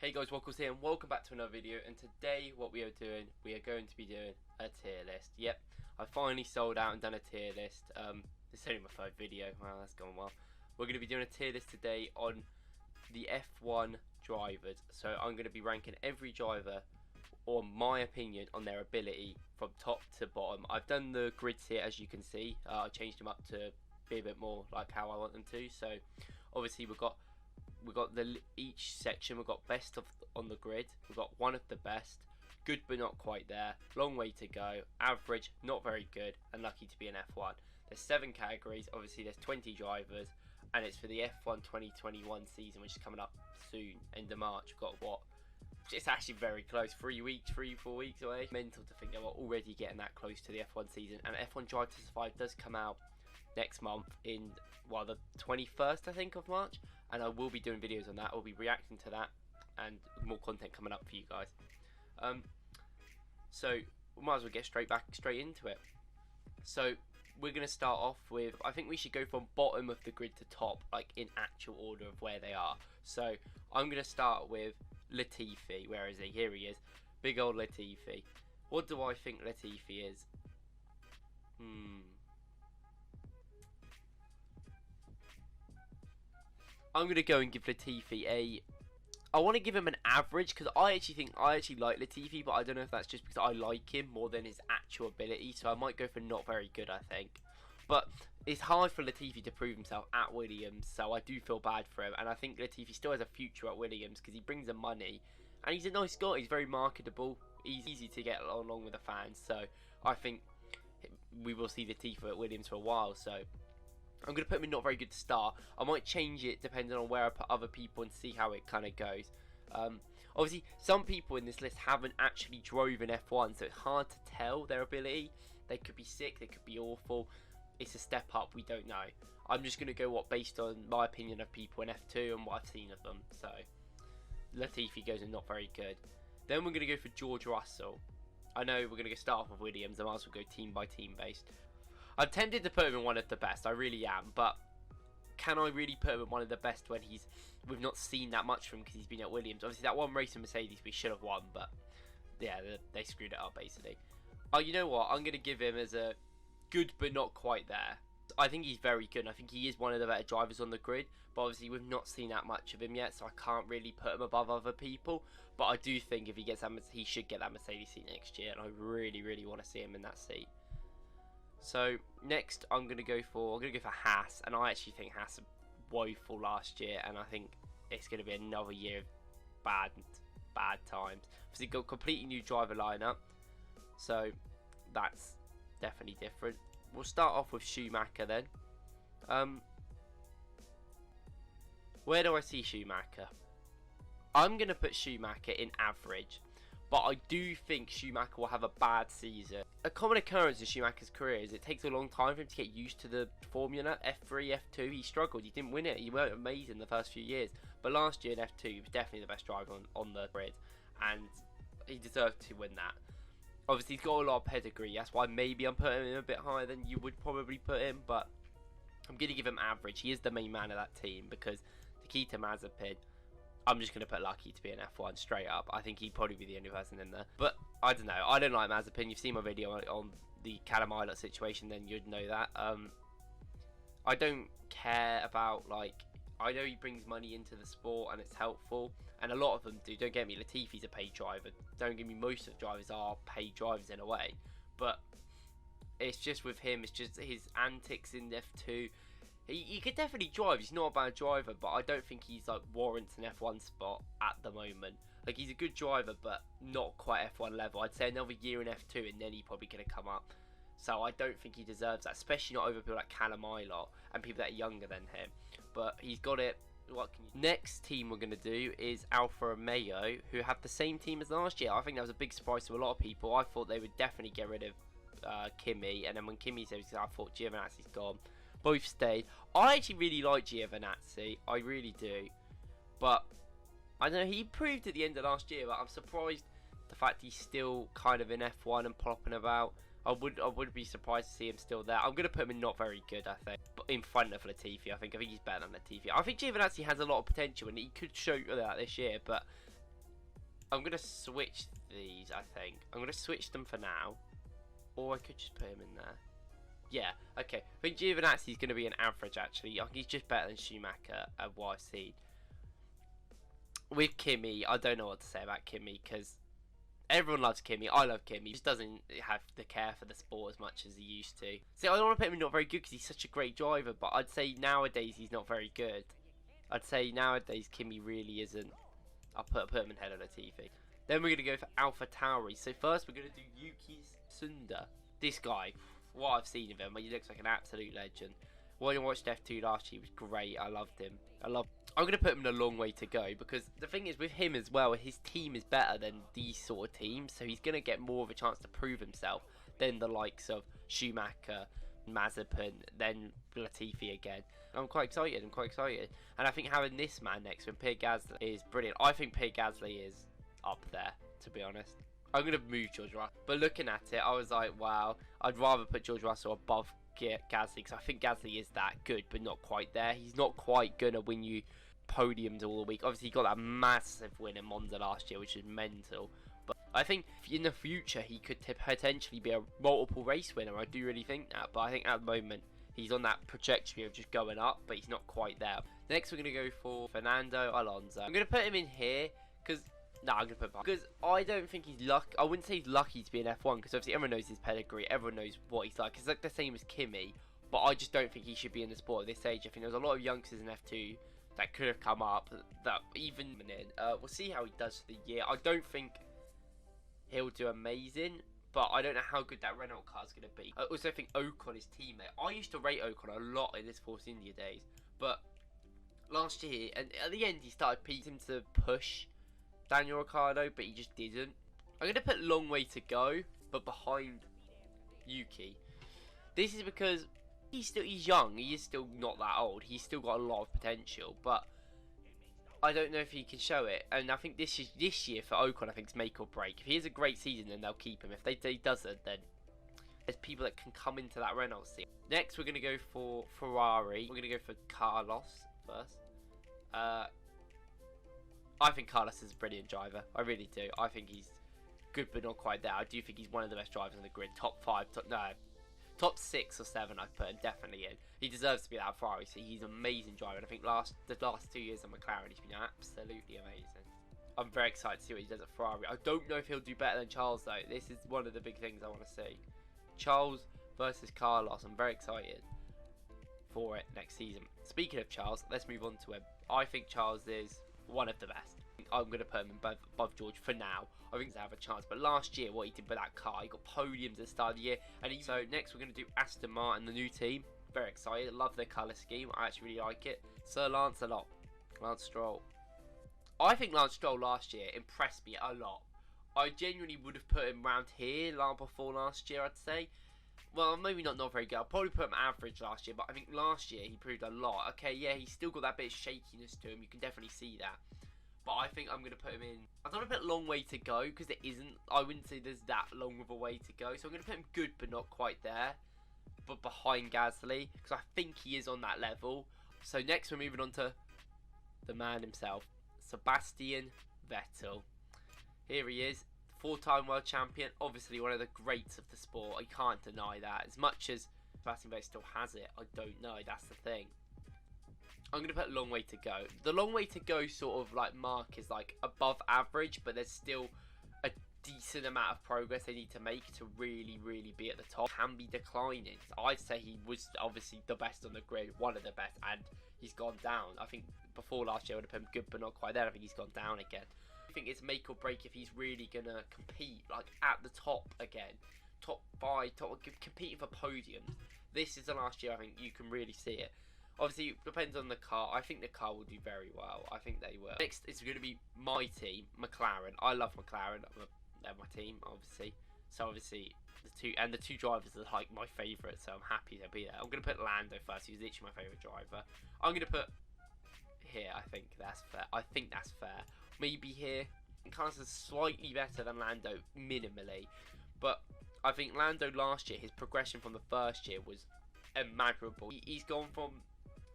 Hey guys, Wackles here and welcome back to another video, and today what we are going to be doing a tier list. Yep, I finally sold out and done a tier list. It's only my third video. Wow, that's gone well. We're going to be doing a tier list today on the F1 drivers. So I'm going to be ranking every driver, or my opinion, on their ability from top to bottom. I've done the grids here, as you can see. I changed them up to be a bit more like how I want them to. So obviously we've got each section. We've got best of on the grid, we've got one of the best, good but not quite there, long way to go, average, not very good, and lucky to be an F1. There's 7 categories. Obviously there's 20 drivers, and it's for the F1 2021 season, which is coming up soon, end of March. We've got what, it's actually very close, 4 weeks away. Mental to think that we're already getting that close to the F1 season. And F1 Drive to Survive does come out next month in, well, the 21st I think of March, and I will be doing videos on that. I'll be reacting to that and more content coming up for you guys. So we might as well get straight into it. So we're going to start off with, I think we should go from bottom of the grid to top, like in actual order of where they are. So I'm going to start with Latifi. Where is he? Here he is, big old Latifi. What do I think Latifi is? I'm going to go and give Latifi I want to give him an average, because I actually like Latifi, but I don't know if that's just because I like him more than his actual ability, so I might go for not very good, I think. But it's hard for Latifi to prove himself at Williams, so I do feel bad for him, and I think Latifi still has a future at Williams because he brings the money, and he's a nice guy. He's very marketable, he's easy to get along with the fans, so I think we will see Latifi at Williams for a while. So I'm going to put him in not very good to start. I might change it depending on where I put other people and see how it kind of goes. Obviously, some people in this list haven't actually drove in F1, so it's hard to tell their ability. They could be sick, they could be awful. It's a step up, we don't know. I'm just going to go based on my opinion of people in F2 and what I've seen of them. So Latifi goes in not very good. Then we're going to go for George Russell. I know we're going to start off with Williams. I might as well go team by team based. I'm tempted to put him in one of the best, I really am, but can I really put him in one of the best when we've not seen that much from him because he's been at Williams? Obviously that one race in Mercedes we should have won, but yeah, they screwed it up basically. Oh, you know what, I'm going to give him as a good but not quite there. I think he's very good, and I think he is one of the better drivers on the grid, but obviously we've not seen that much of him yet, so I can't really put him above other people. But I do think if he gets that, he should get that Mercedes seat next year, and I really want to see him in that seat. So next I'm going to go for Haas, and I actually think Haas was woeful last year, and I think it's going to be another year of bad times. Obviously got a completely new driver lineup, so that's definitely different. We'll start off with Schumacher then. Where do I see Schumacher? I'm going to put Schumacher in average, but I do think Schumacher will have a bad season. A common occurrence in Schumacher's career is it takes a long time for him to get used to the formula. F3, F2, he struggled, he didn't win it. He weren't amazing the first few years, but last year in F2 he was definitely the best driver on the grid, and he deserved to win that. Obviously he's got a lot of pedigree, that's why maybe I'm putting him a bit higher than you would probably put him, but I'm going to give him average. He is the main man of that team, because Nikita Mazepin, I'm just going to put lucky to be an F1 straight up. I think he'd probably be the only person in there. But I don't know. I don't like Mazepin. You've seen my video on the Callum Ilott situation, then you'd know that. I don't care about, like, I know he brings money into the sport and it's helpful, and a lot of them do. Don't get me, Latifi's a paid driver. Don't get me, most of the drivers are paid drivers in a way. But it's just with him, it's just his antics in F2. He could definitely drive, he's not a bad driver, but I don't think he's like warrants an F1 spot at the moment. Like, he's a good driver, but not quite F1 level. I'd say another year in F2 and then he's probably going to come up. So I don't think he deserves that, especially not over people like Callum Ilott and people that are younger than him. But he's got it. What can you do? Next team we're going to do is Alfa Romeo, who have the same team as last year. I think that was a big surprise to a lot of people. I thought they would definitely get rid of Kimi, and then when Kimi said, I thought Giovinazzi's gone. Both stayed. I actually really like Giovinazzi, I really do, but I don't know, he proved at the end of last year, but I'm surprised the fact he's still kind of in F1 and plopping about. I would be surprised to see him still there. I'm going to put him in not very good, I think, but in front of Latifi. I think he's better than Latifi. I think Giovinazzi has a lot of potential, and he could show that this year, but I'm going to switch these, I think. I'm going to switch them for now. Or I could just put him in there. Yeah, okay. I think Giovinazzi is going to be an average, actually. I think he's just better than Schumacher at what I've seen. With Kimi, I don't know what to say about Kimi, because everyone loves Kimi. I love Kimi. He just doesn't have the care for the sport as much as he used to. See, I don't want to put him in not very good because he's such a great driver, but I'd say nowadays he's not very good. I'd say nowadays Kimi really isn't. I'll put him in head on the TV. Then we're going to go for Alpha Tauri. So first we're going to do Yuki's Cinder. This guy, what I've seen of him, he looks like an absolute legend. When I watched F2 last year, he was great. I loved him. I'm going to put him in a long way to go, because the thing is with him as well, his team is better than these sort of teams, so he's going to get more of a chance to prove himself than the likes of Schumacher, Mazepin, then Latifi again. I'm quite excited. And I think having this man next to him, Pierre Gasly, is brilliant. I think Pierre Gasly is up there, to be honest. I'm going to move George Russell. But looking at it, I was like, wow, I'd rather put George Russell above Gasly, because I think Gasly is that good, but not quite there. He's not quite going to win you podiums all the week. Obviously, he got that massive win in Monza last year, which is mental. But I think in the future, he could potentially be a multiple race winner. I do really think that. But I think at the moment, he's on that trajectory of just going up, but he's not quite there. Next, we're going to go for Fernando Alonso. I'm going to put him in here, because I'm going to put him because I don't think he's lucky. I wouldn't say he's lucky to be in F1, because obviously everyone knows his pedigree, everyone knows what he's like. It's like the same as Kimi, but I just don't think he should be in the sport at this age. I think there's a lot of youngsters in F2 that could have come up, that even in. We'll see how he does for the year. I don't think he'll do amazing, but I don't know how good that Renault car is going to be. I also think Ocon, his teammate, I used to rate Ocon a lot in his Force India days, but last year, and at the end, he started peaking to push Daniel Ricciardo, but he just didn't. I'm going to put long way to go, but behind Yuki. This is because he's young. He is still not that old. He's still got a lot of potential, but I don't know if he can show it. And I think this year for Ocon, I think it's make or break. If he has a great season, then they'll keep him. If he doesn't, then there's people that can come into that Renault team. Next, we're going to go for Ferrari. We're going to go for Carlos first. I think Carlos is a brilliant driver. I really do. I think he's good, but not quite there. I do think he's one of the best drivers on the grid. Top 5, top 6 or 7. I'd put him definitely in. He deserves to be that Ferrari. So he's an amazing driver. And I think the last 2 years on McLaren, he's been absolutely amazing. I'm very excited to see what he does at Ferrari. I don't know if he'll do better than Charles though. This is one of the big things I want to see. Charles versus Carlos. I'm very excited for it next season. Speaking of Charles, let's move on to him. I think Charles is one of the best. I'm going to put him above George for now. I think he'll have a chance. But last year, what he did with that car, he got podiums at the start of the year. So next, we're going to do Aston Martin, the new team. Very excited. Love their colour scheme. I actually really like it. Sir Lance Stroll. I think Lance Stroll last year impressed me a lot. I genuinely would have put him around here before last year, I'd say. Well, maybe not very good. I'll probably put him average last year, but I think last year he proved a lot. Okay, yeah, he's still got that bit of shakiness to him. You can definitely see that. But I think I'm going to put him in. I don't want to put long way to go, because it isn't. I wouldn't say there's that long of a way to go. So I'm going to put him good, but not quite there. But behind Gasly, because I think he is on that level. So next we're moving on to the man himself, Sebastian Vettel. Here he is. 4-time world champion, obviously one of the greats of the sport. I can't deny that. As much as Sebastian Vettel still has it, I don't know. That's the thing. I'm going to put long way to go. The long way to go sort of like mark is like above average, but there's still a decent amount of progress they need to make to really, really be at the top. Can be declining. I'd say he was obviously the best on the grid, one of the best, and he's gone down. I think before last year I would have put him good, but not quite there. I think he's gone down again. I think it's make or break if he's really gonna compete like at the top again, top 5, competing for podiums. This is the last year I think you can really see it. Obviously it depends on the car. I think the car will do very well. I think they will. Next is going to be my team, McLaren. I love McLaren. They're my team, obviously. So obviously the two drivers are like my favourite. So I'm happy to be there. I'm going to put Lando first. He's literally my favourite driver. I'm going to put here. I think that's fair. Maybe here. Carlos is slightly better than Lando, minimally. But I think Lando last year, his progression from the first year was immeasurable. He's gone from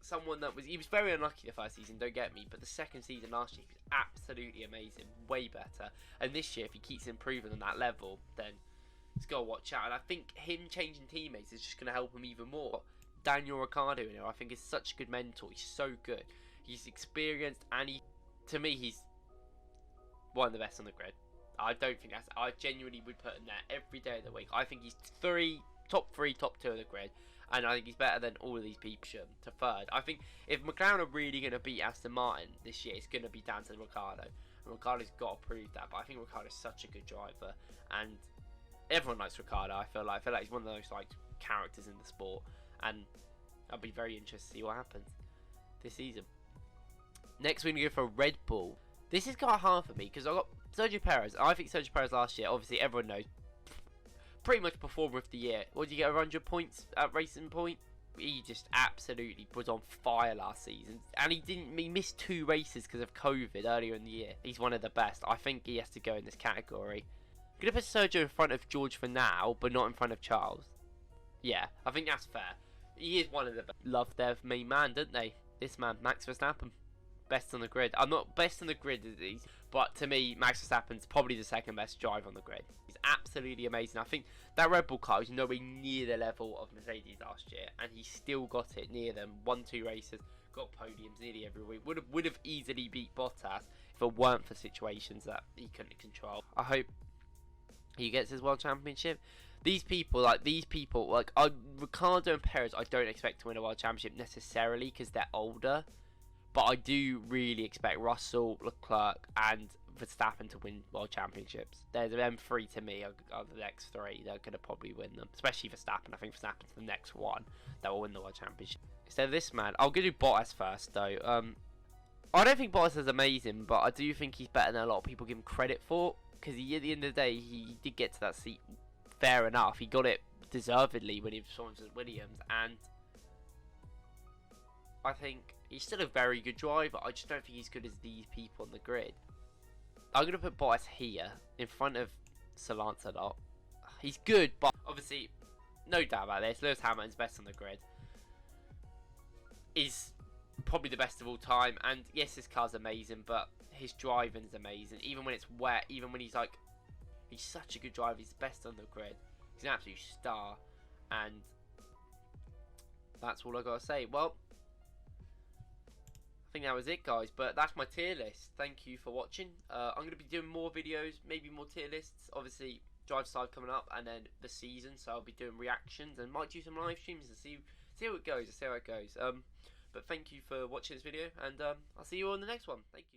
someone that he was very unlucky the first season, don't get me, but the second season last year, he was absolutely amazing, way better. And this year, if he keeps improving on that level, then he's got to watch out. And I think him changing teammates is just going to help him even more. Daniel Ricciardo in here, I think, is such a good mentor. He's so good. He's experienced, and to me, he's one of the best on the grid. I don't think that's. I genuinely would put him there every day of the week. I think he's top three, top two of the grid, and I think he's better than all of these people to third. I think if McLaren are really going to beat Aston Martin this year, it's going to be down to Ricardo, and Ricardo's got to prove that. But I think Ricardo's such a good driver, and everyone likes Ricardo. I feel like he's one of those like characters in the sport, and I'll be very interested to see what happens this season. Next, we're going to go for Red Bull. This is kind of hard for me because I got Sergio Perez. I think Sergio Perez last year, obviously everyone knows, pretty much performer of the year. What did you get, 100 points at Racing Point? He just absolutely was on fire last season, and he missed 2 races because of COVID earlier in the year. He's one of the best. I think he has to go in this category. I'm going to put Sergio in front of George for now, but not in front of Charles. Yeah, I think that's fair. He is one of the best. Love their main man, don't they? This man, Max Verstappen. Best on the grid. I'm not best on the grid as these, but to me, Max Verstappen's probably the second best driver on the grid. He's absolutely amazing. I think that Red Bull car was nowhere near the level of Mercedes last year, and he still got it near them. Won 2 races, got podiums nearly every week. Would have easily beat Bottas if it weren't for situations that he couldn't control. I hope he gets his World Championship. These people, Ricardo and Perez, I don't expect to win a World Championship necessarily because they're older. But I do really expect Russell, Leclerc, and Verstappen to win World Championships. There's them 3 to me are the next 3. They're going to probably win them. Especially Verstappen. I think Verstappen's the next one that will win the World Championship. Instead of this man, I'll go do Bottas first though. I don't think Bottas is amazing, but I do think he's better than a lot of people give him credit for. Because at the end of the day, he did get to that seat fair enough. He got it deservedly when he was with Williams. And I think he's still a very good driver. I just don't think he's good as these people on the grid. I'm going to put Bottas here in front of Sir Lancelot. He's good, but obviously, no doubt about this, Lewis Hamilton's best on the grid. He's probably the best of all time. And yes, his car's amazing, but his driving's amazing. Even when it's wet, even when he's such a good driver. He's the best on the grid. He's an absolute star. And that's all I got to say. Well, I think that was it, guys, but that's my tier list. Thank you for watching. I'm going to be doing more videos, maybe more tier lists. Obviously, Drive Side coming up, and then the season, so I'll be doing reactions and might do some live streams and see how it goes. But thank you for watching this video, and I'll see you all in the next one. Thank you.